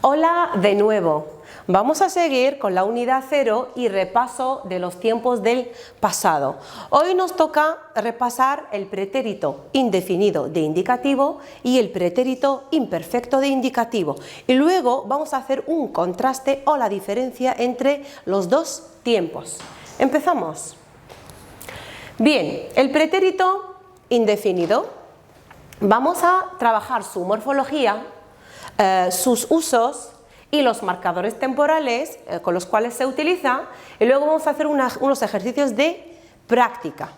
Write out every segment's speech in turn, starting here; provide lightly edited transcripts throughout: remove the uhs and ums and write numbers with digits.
Hola de nuevo. Vamos a seguir con la unidad 0 y repaso de los tiempos del pasado. Hoy nos toca repasar el pretérito indefinido de indicativo y el pretérito imperfecto de indicativo. Y luego vamos a hacer un contraste o la diferencia entre los dos tiempos. Empezamos. Bien, el pretérito indefinido, vamos a trabajar su morfología, sus usos y los marcadores temporales con los cuales se utiliza, y luego vamos a hacer unos ejercicios de práctica.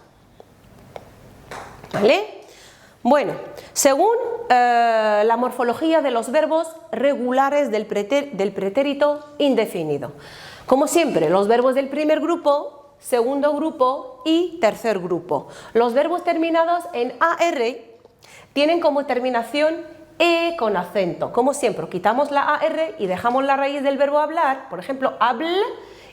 ¿Vale? Bueno, según la morfología de los verbos regulares del pretérito indefinido. Como siempre, los verbos del primer grupo, segundo grupo y tercer grupo. Los verbos terminados en AR tienen como terminación E con acento. Como siempre, quitamos la AR y dejamos la raíz del verbo hablar, por ejemplo, habl,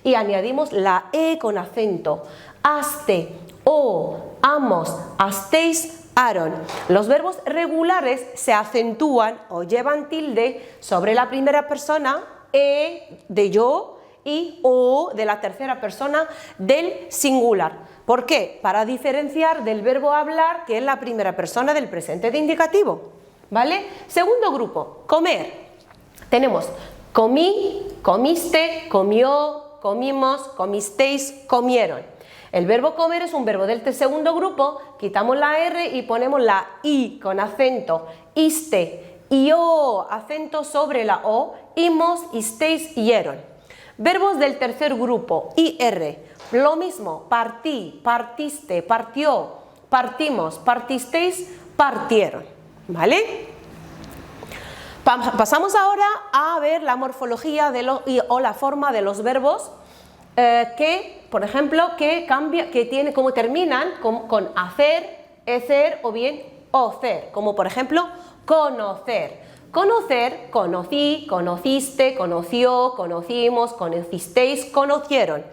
y añadimos la E con acento. Aste, o, amos, asteis, aron. Los verbos regulares se acentúan o llevan tilde sobre la primera persona, E de yo, y o de la tercera persona del singular. ¿Por qué? Para diferenciar del verbo hablar, que es la primera persona del presente de indicativo. ¿Vale? Segundo grupo, comer. Tenemos comí, comiste, comió, comimos, comisteis, comieron. El verbo comer es un verbo del segundo grupo, quitamos la R y ponemos la I con acento, iste, io, acento sobre la O, imos, isteis, ieron. Verbos del tercer grupo, IR, lo mismo, partí, partiste, partió, partimos, partisteis, partieron. ¿Vale? Pasamos ahora a ver la morfología o la forma de los verbos que, por ejemplo, como terminan con hacer, ecer o bien ocer, como por ejemplo conocer. Conocer, conocí, conociste, conoció, conocimos, conocisteis, conocieron.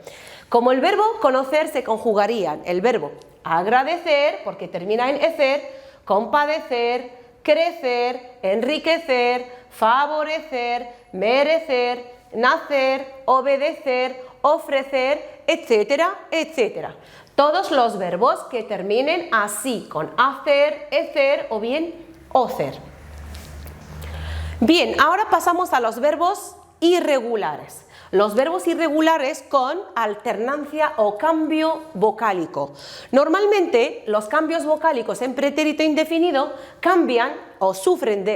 Como el verbo conocer se conjugarían el verbo agradecer, porque termina en ecer, compadecer, crecer, enriquecer, favorecer, merecer, nacer, obedecer, ofrecer, etcétera, etcétera. Todos los verbos que terminen así, con hacer, ecer o bien ocer. Bien, ahora pasamos a los verbos irregulares. Los verbos irregulares con alternancia o cambio vocálico. Normalmente los cambios vocálicos en pretérito indefinido cambian o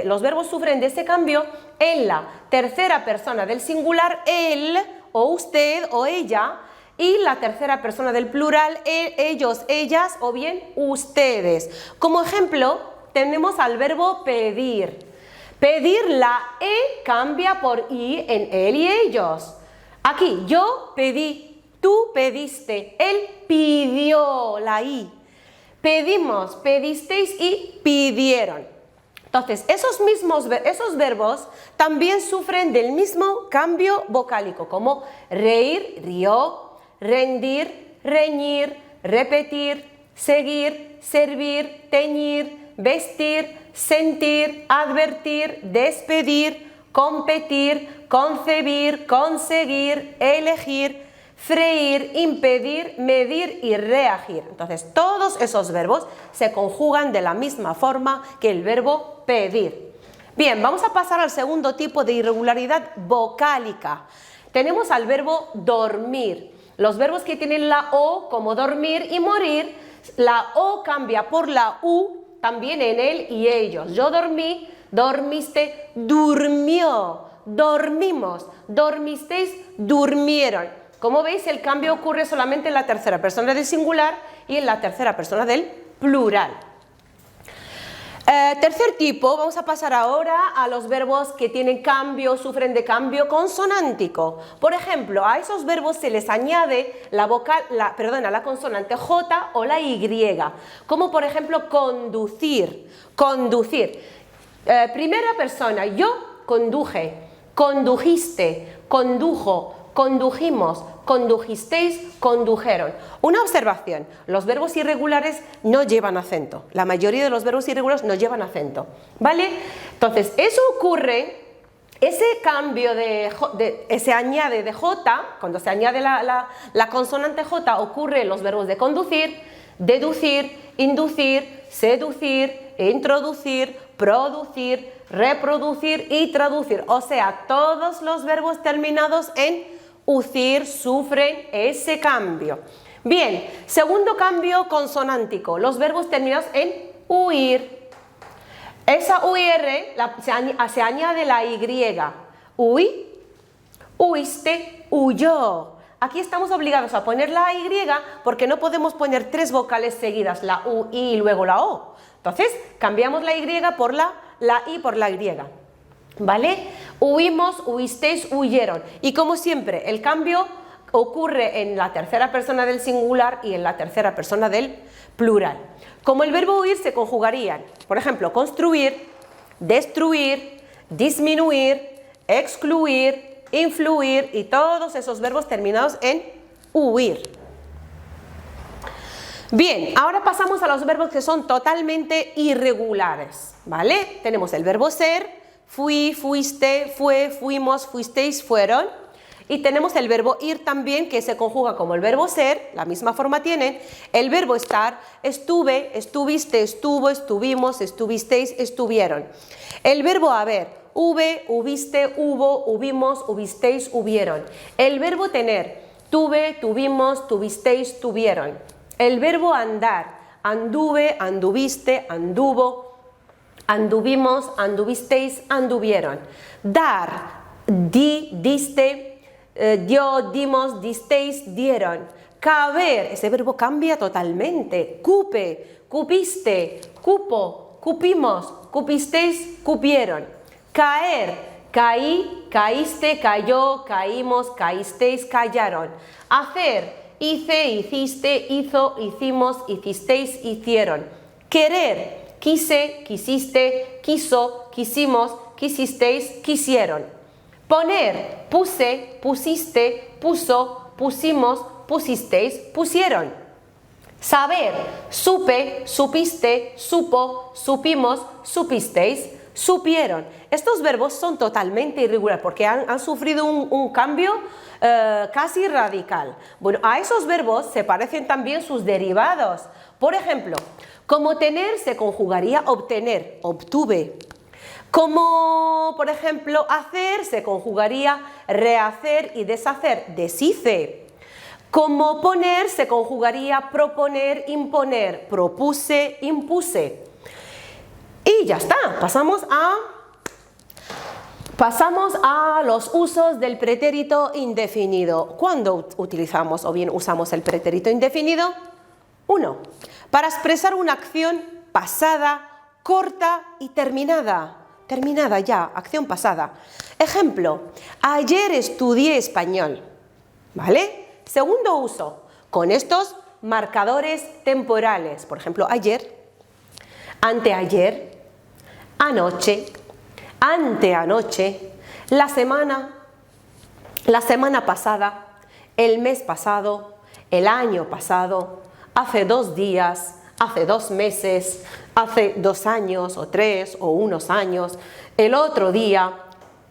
los verbos sufren de ese cambio en la tercera persona del singular, él o usted o ella, y la tercera persona del plural, ellos, ellas o bien ustedes. Como ejemplo tenemos al verbo pedir. Pedir, la E cambia por I en él y ellos. Aquí, yo pedí, tú pediste, él pidió, la I. Pedimos, pedisteis y pidieron. Entonces, esos verbos también sufren del mismo cambio vocálico, como reír, rió, rendir, reñir, repetir, seguir, servir, teñir, vestir, sentir, advertir, despedir, competir, concebir, conseguir, elegir, freír, impedir, medir y reagir. Entonces, todos esos verbos se conjugan de la misma forma que el verbo pedir. Bien, vamos a pasar al segundo tipo de irregularidad vocálica. Tenemos al verbo dormir. Los verbos que tienen la O, como dormir y morir, la O cambia por la U también en él y ellos. Yo dormí, dormiste, durmió, dormimos, dormisteis, durmieron. Como veis, el cambio ocurre solamente en la tercera persona del singular y en la tercera persona del plural. Tercer tipo, vamos a pasar ahora a los verbos que tienen cambio, sufren de cambio consonántico. Por ejemplo, a esos verbos se les añade la consonante J o la Y, como por ejemplo conducir, conducir. Primera persona, yo conduje, condujiste, condujo, condujimos, condujisteis, condujeron. Una observación, los verbos irregulares no llevan acento. La mayoría de los verbos irregulares no llevan acento, ¿vale? Entonces, eso ocurre Ese cambio se añade de J, cuando se añade la consonante J, ocurre en los verbos de conducir, deducir, inducir, seducir, introducir, producir, reproducir y traducir. O sea, todos los verbos terminados en ucir sufren ese cambio. Bien, segundo cambio consonántico, los verbos terminados en huir. Esa UIR se añade la Y. Huí, huiste, huyó. Aquí estamos obligados a poner la Y porque no podemos poner tres vocales seguidas, la U, I y luego la O. Entonces, cambiamos la Y por la I por la Y. ¿Vale? Huimos, huisteis, huyeron. Y como siempre, el cambio ocurre en la tercera persona del singular y en la tercera persona del plural. Como el verbo huir se conjugarían, por ejemplo, construir, destruir, disminuir, excluir, influir y todos esos verbos terminados en huir. Bien, ahora pasamos a los verbos que son totalmente irregulares, ¿vale? Tenemos el verbo ser, fui, fuiste, fue, fuimos, fuisteis, fueron. Y tenemos el verbo ir también, que se conjuga como el verbo ser, la misma forma tienen. El verbo estar, estuve, estuviste, estuvo, estuvimos, estuvisteis, estuvieron. El verbo haber, hube, hubiste, hubo, hubimos, hubisteis, hubieron. El verbo tener, tuve, tuvimos, tuvisteis, tuvieron. El verbo andar, anduve, anduviste, anduvo, anduvimos, anduvisteis, anduvieron. Dar, di, diste, dio, dimos, disteis, dieron. Caber, ese verbo cambia totalmente. Cupe, cupiste, cupo, cupimos, cupisteis, cupieron. Caer, caí, caíste, cayó, caímos, caísteis, callaron. Hacer, hice, hiciste, hizo, hicimos, hicisteis, hicieron. Querer, quise, quisiste, quiso, quisimos, quisisteis, quisieron. Poner, puse, pusiste, puso, pusimos, pusisteis, pusieron. Saber, supe, supiste, supo, supimos, supisteis, supieron. Estos verbos son totalmente irregulares porque han sufrido un cambio casi radical. Bueno, a esos verbos se parecen también sus derivados. Por ejemplo, como tener se conjugaría obtener, obtuve. Como, por ejemplo, hacer se conjugaría rehacer y deshacer, deshice. Como poner se conjugaría proponer, imponer, propuse, impuse. Y ya está, pasamos a los usos del pretérito indefinido. ¿Cuándo utilizamos o bien usamos el pretérito indefinido? 1. Para expresar una acción pasada, corta y terminada. Terminada ya, acción pasada. Ejemplo, ayer estudié español. ¿Vale? Segundo uso, con estos marcadores temporales. Por ejemplo, ayer, anteayer, anoche, anteanoche, la semana pasada, el mes pasado, el año pasado, hace 2 días, hace 2 meses, hace 2 años o 3 o unos años, el otro día,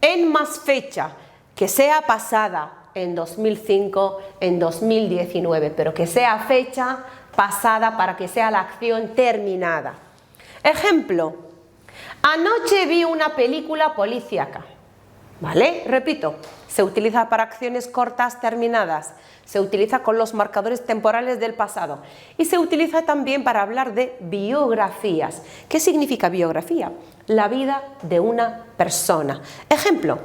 en más fecha, que sea pasada en 2005, en 2019, pero que sea fecha pasada para que sea la acción terminada. Ejemplo, anoche vi una película policíaca. ¿Vale? Repito, se utiliza para acciones cortas terminadas, se utiliza con los marcadores temporales del pasado y se utiliza también para hablar de biografías. ¿Qué significa biografía? La vida de una persona. Ejemplo,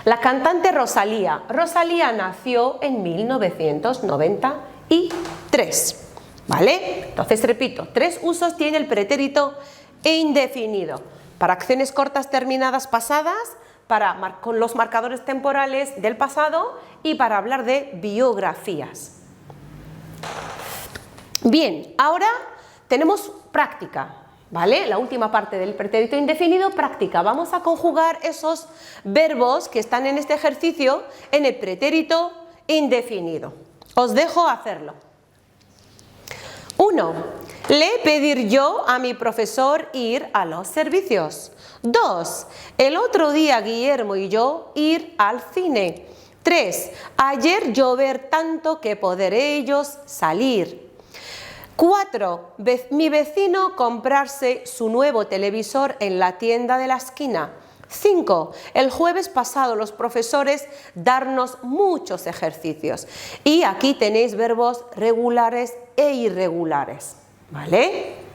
la cantante Rosalía. Rosalía nació en 1993. ¿Vale? Entonces repito, 3 usos tiene el pretérito indefinido. Para acciones cortas terminadas pasadas, con los marcadores temporales del pasado y para hablar de biografías. Bien, ahora tenemos práctica, ¿vale? La última parte del pretérito indefinido, práctica. Vamos a conjugar esos verbos que están en este ejercicio en el pretérito indefinido. Os dejo hacerlo. 1. 1. Le pedir yo a mi profesor ir a los servicios. 2. El otro día Guillermo y yo ir al cine. 3. Ayer llover tanto que poder ellos salir. 4. Mi vecino comprarse su nuevo televisor en la tienda de la esquina. 5. El jueves pasado los profesores darnos muchos ejercicios. Y aquí tenéis verbos regulares e irregulares, ¿vale?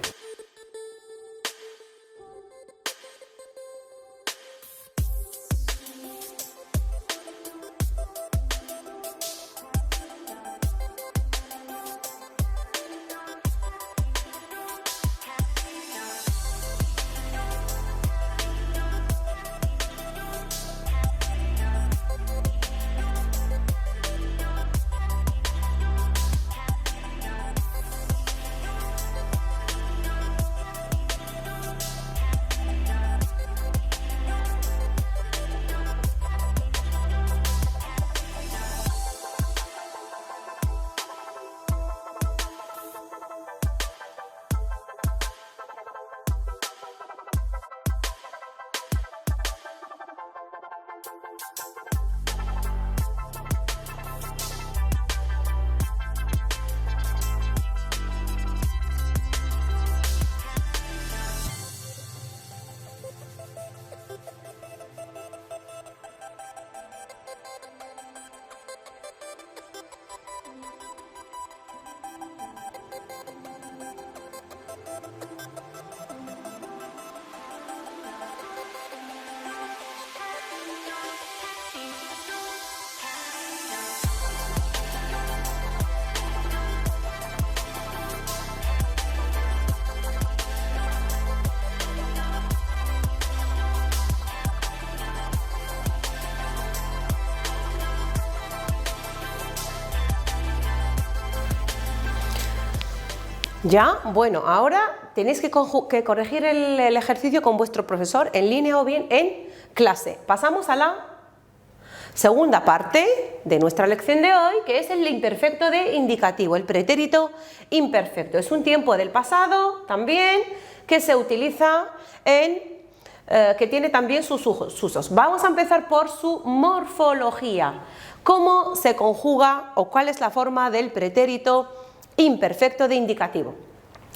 ¿Ya? Bueno, ahora tenéis que corregir el ejercicio con vuestro profesor en línea o bien en clase. Pasamos a la segunda parte de nuestra lección de hoy, que es el imperfecto de indicativo, el pretérito imperfecto. Es un tiempo del pasado también que se utiliza que tiene también sus usos. Vamos a empezar por su morfología. ¿Cómo se conjuga o cuál es la forma del pretérito imperfecto de indicativo?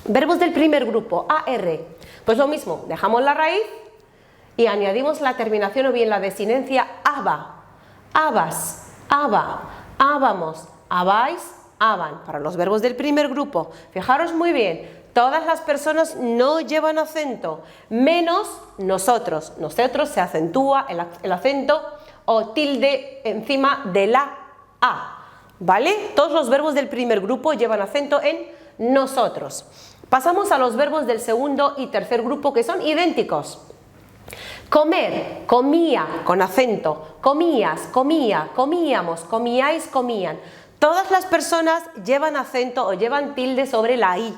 Verbos del primer grupo, AR. Pues lo mismo, dejamos la raíz y añadimos la terminación o bien la desinencia aba. Abas, aba, ábamos, abáis, aban. Para los verbos del primer grupo, fijaros muy bien, todas las personas no llevan acento, menos nosotros. Nosotros se acentúa el acento o tilde encima de la A. ¿Vale? Todos los verbos del primer grupo llevan acento en nosotros. Pasamos a los verbos del segundo y tercer grupo, que son idénticos. Comer, comía, con acento. Comías, comía, comíamos, comíais, comían. Todas las personas llevan acento o llevan tilde sobre la I.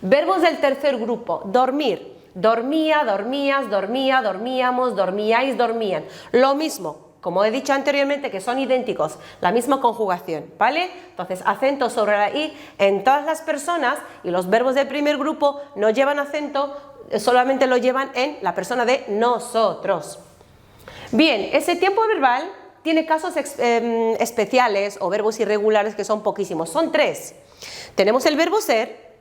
Verbos del tercer grupo. Dormir. Dormía, dormías, dormía, dormíamos, dormíais, dormían. Lo mismo. Como he dicho anteriormente, que son idénticos, la misma conjugación, ¿vale? Entonces, acento sobre la I en todas las personas y los verbos del primer grupo no llevan acento, solamente lo llevan en la persona de nosotros. Bien, ese tiempo verbal tiene casos especiales o verbos irregulares que son poquísimos, son 3. Tenemos el verbo ser,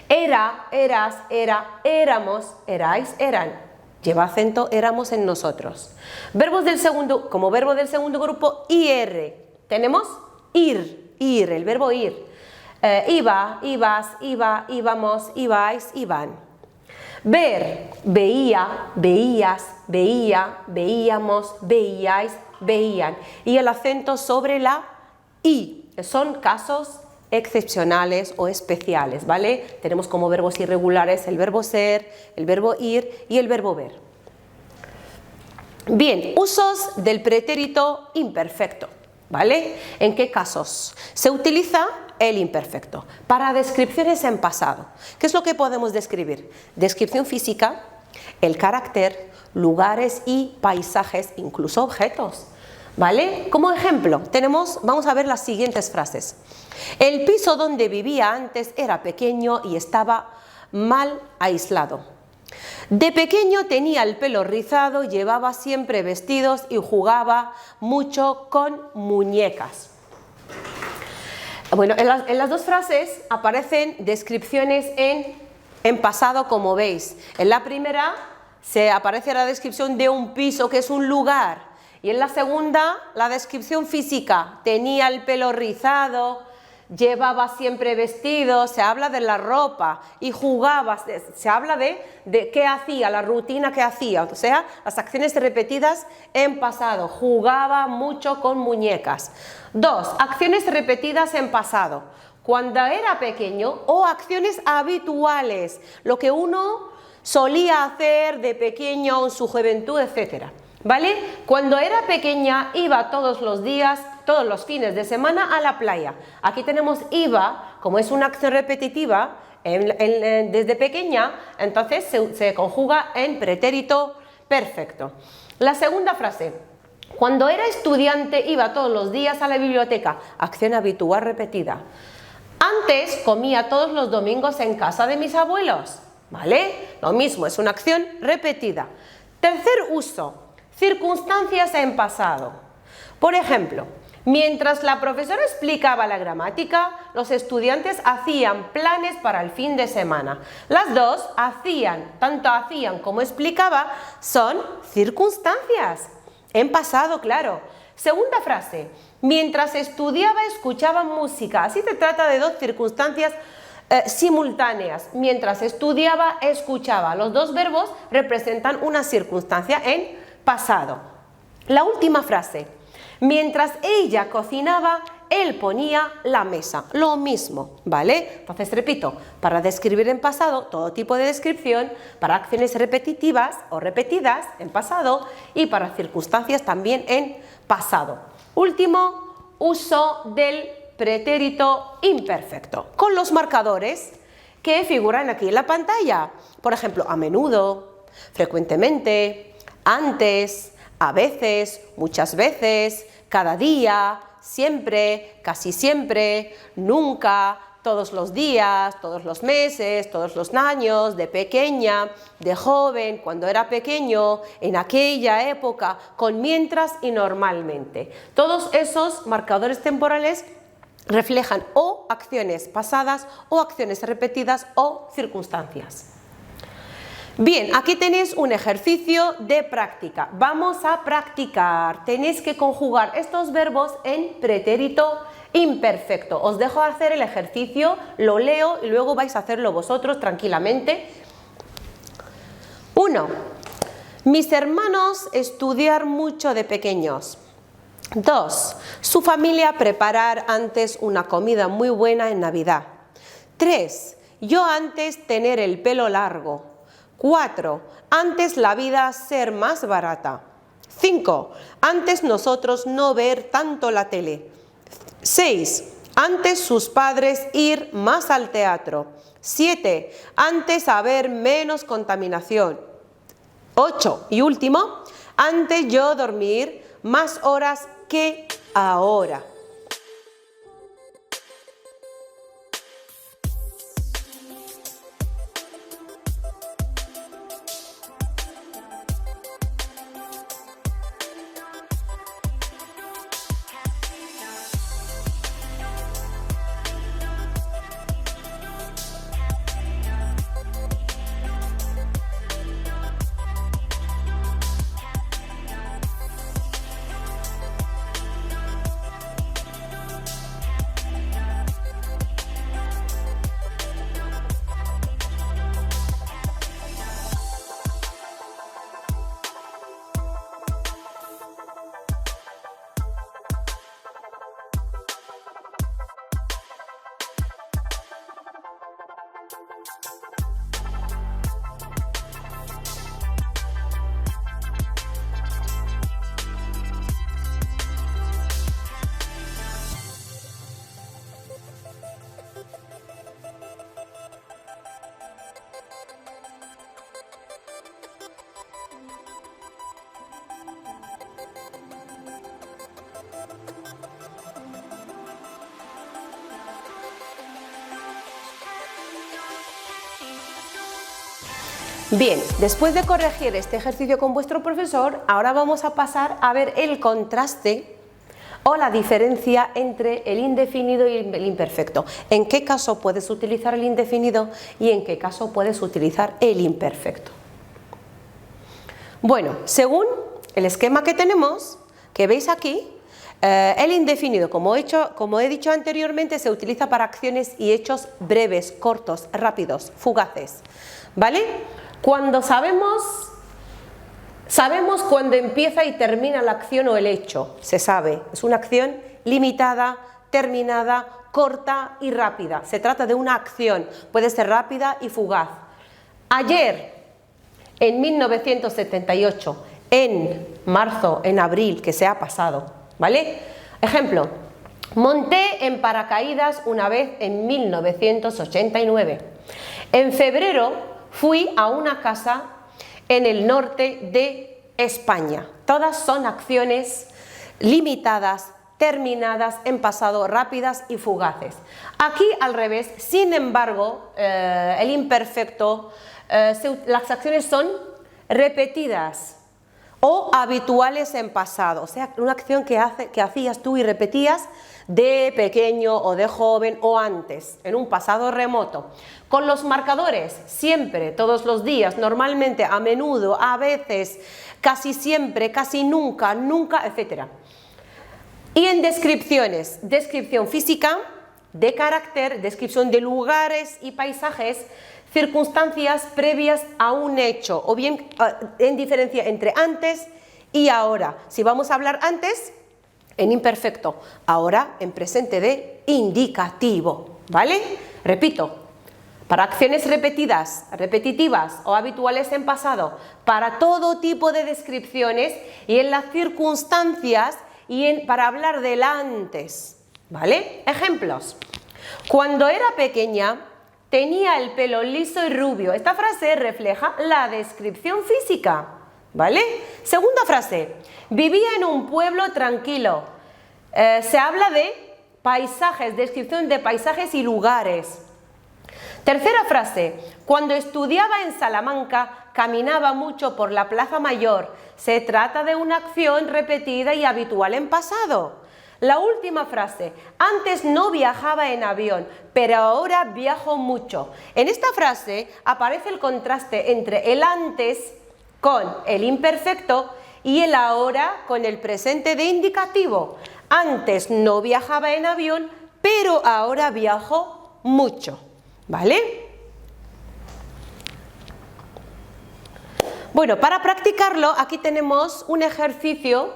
era, eras, era, éramos, erais, eran. Lleva acento éramos en nosotros. Verbos del segundo, como verbo del segundo grupo, IR. Tenemos ir, el verbo ir. Iba, ibas, iba, íbamos, ibais, iban. Ver, veía, veías, veía, veíamos, veíais, veían. Y el acento sobre la I. Son casos excepcionales o especiales, ¿vale? Tenemos como verbos irregulares el verbo ser, el verbo ir y el verbo ver. Bien, usos del pretérito imperfecto, ¿vale? ¿En qué casos se utiliza el imperfecto? Para descripciones en pasado. ¿Qué es lo que podemos describir? Descripción física, el carácter, lugares y paisajes, incluso objetos. ¿vale? Como ejemplo, vamos a ver las siguientes frases. El piso donde vivía antes era pequeño y estaba mal aislado. De pequeño tenía el pelo rizado, llevaba siempre vestidos y jugaba mucho con muñecas. Bueno, en las dos frases aparecen descripciones en pasado, como veis. En la primera aparece la descripción de un piso, que es un lugar, y en la segunda la descripción física. Tenía el pelo rizado, llevaba siempre vestidos, se habla de la ropa, y jugaba, se habla de qué hacía, la rutina que hacía, o sea, las acciones repetidas en pasado. Jugaba mucho con muñecas. 2. Acciones repetidas en pasado. Cuando era pequeño, o acciones habituales, lo que uno solía hacer de pequeño en su juventud, etcétera. ¿Vale? Cuando era pequeña iba todos los días, todos los fines de semana a la playa. Aquí tenemos iba, como es una acción repetitiva desde pequeña, entonces se conjuga en pretérito perfecto. La segunda frase. Cuando era estudiante iba todos los días a la biblioteca. Acción habitual repetida. Antes comía todos los domingos en casa de mis abuelos. ¿Vale? Lo mismo, es una acción repetida. Tercer uso. Circunstancias en pasado. Por ejemplo, mientras la profesora explicaba la gramática, los estudiantes hacían planes para el fin de semana. Las dos tanto hacían como explicaba, son circunstancias. En pasado, claro. Segunda frase. Mientras estudiaba, escuchaban música. Así se trata de dos circunstancias simultáneas. Mientras estudiaba, escuchaba. Los dos verbos representan una circunstancia en pasado. La última frase. Mientras ella cocinaba, él ponía la mesa. Lo mismo, ¿vale? Entonces repito, para describir en pasado, todo tipo de descripción, para acciones repetitivas o repetidas en pasado y para circunstancias también en pasado. Último, uso del pretérito imperfecto, con los marcadores que figuran aquí en la pantalla. Por ejemplo, a menudo, frecuentemente, antes, a veces, muchas veces, cada día, siempre, casi siempre, nunca, todos los días, todos los meses, todos los años, de pequeña, de joven, cuando era pequeño, en aquella época, con mientras y normalmente. Todos esos marcadores temporales reflejan o acciones pasadas o acciones repetidas o circunstancias. Bien, aquí tenéis un ejercicio de práctica. Vamos a practicar. Tenéis que conjugar estos verbos en pretérito imperfecto. Os dejo hacer el ejercicio, lo leo y luego vais a hacerlo vosotros tranquilamente. 1. Mis hermanos estudiar mucho de pequeños. 2. Su familia preparar antes una comida muy buena en Navidad. 3. Yo antes tener el pelo largo. 4. Antes la vida ser más barata. 5. Antes nosotros no ver tanto la tele. 6. Antes sus padres ir más al teatro. 7. Antes haber menos contaminación. 8. Y último, antes yo dormir más horas que ahora. Bien, después de corregir este ejercicio con vuestro profesor, ahora vamos a pasar a ver el contraste o la diferencia entre el indefinido y el imperfecto. ¿En qué caso puedes utilizar el indefinido y en qué caso puedes utilizar el imperfecto? Bueno, según el esquema que tenemos, que veis aquí, el indefinido, como he dicho anteriormente, se utiliza para acciones y hechos breves, cortos, rápidos, fugaces, ¿vale? Cuando sabemos cuándo empieza y termina la acción o el hecho, se sabe, es una acción limitada, terminada, corta y rápida. Se trata de una acción, puede ser rápida y fugaz. Ayer, en 1978, en marzo, en abril, que se ha pasado, ¿vale? Ejemplo, monté en paracaídas una vez en 1989. En febrero fui a una casa en el norte de España. Todas son acciones limitadas, terminadas en pasado, rápidas y fugaces. Aquí al revés, sin embargo, el imperfecto, las acciones son repetidas o habituales en pasado, o sea, una acción que hacías tú y repetías de pequeño o de joven o antes, en un pasado remoto. Con los marcadores, siempre, todos los días, normalmente, a menudo, a veces, casi siempre, casi nunca, nunca, etc. Y en descripciones, descripción física, de carácter, descripción de lugares y paisajes, circunstancias previas a un hecho, o bien en diferencia entre antes y ahora. Si vamos a hablar antes, en imperfecto, ahora en presente de indicativo, ¿vale? Repito, para acciones repetidas, repetitivas o habituales en pasado, para todo tipo de descripciones y en las circunstancias y para hablar del antes, ¿vale? Ejemplos. Cuando era pequeña, tenía el pelo liso y rubio. Esta frase refleja la descripción física, ¿vale? Segunda frase, vivía en un pueblo tranquilo. Se habla de paisajes, descripción de paisajes y lugares. Tercera frase, cuando estudiaba en Salamanca, caminaba mucho por la Plaza Mayor. Se trata de una acción repetida y habitual en pasado. La última frase, antes no viajaba en avión, pero ahora viajo mucho. En esta frase aparece el contraste entre el antes con el imperfecto y el ahora con el presente de indicativo. Antes no viajaba en avión, pero ahora viajo mucho, ¿vale? Bueno, para practicarlo, aquí tenemos un ejercicio,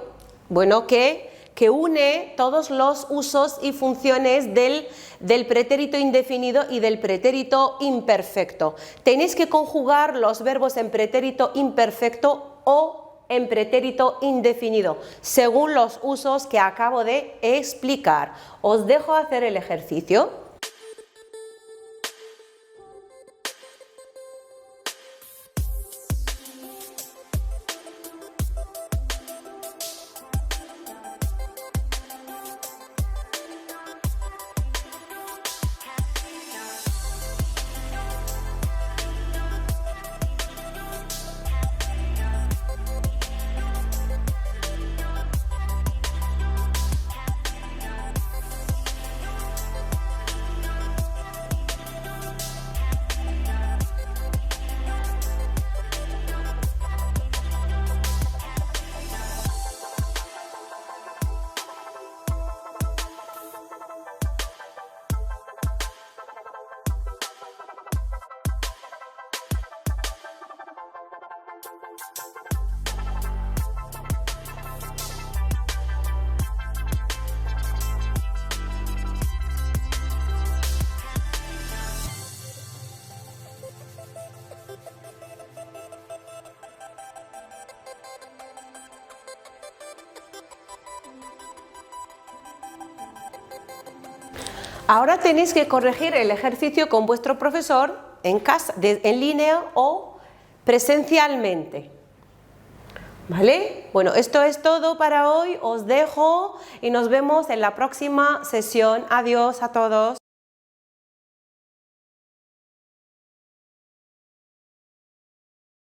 bueno, que une todos los usos y funciones del pretérito indefinido y del pretérito imperfecto. Tenéis que conjugar los verbos en pretérito imperfecto o en pretérito indefinido, según los usos que acabo de explicar. Os dejo hacer el ejercicio. Ahora tenéis que corregir el ejercicio con vuestro profesor en casa, en línea o presencialmente. ¿Vale? Bueno, esto es todo para hoy. Os dejo y nos vemos en la próxima sesión. Adiós a todos.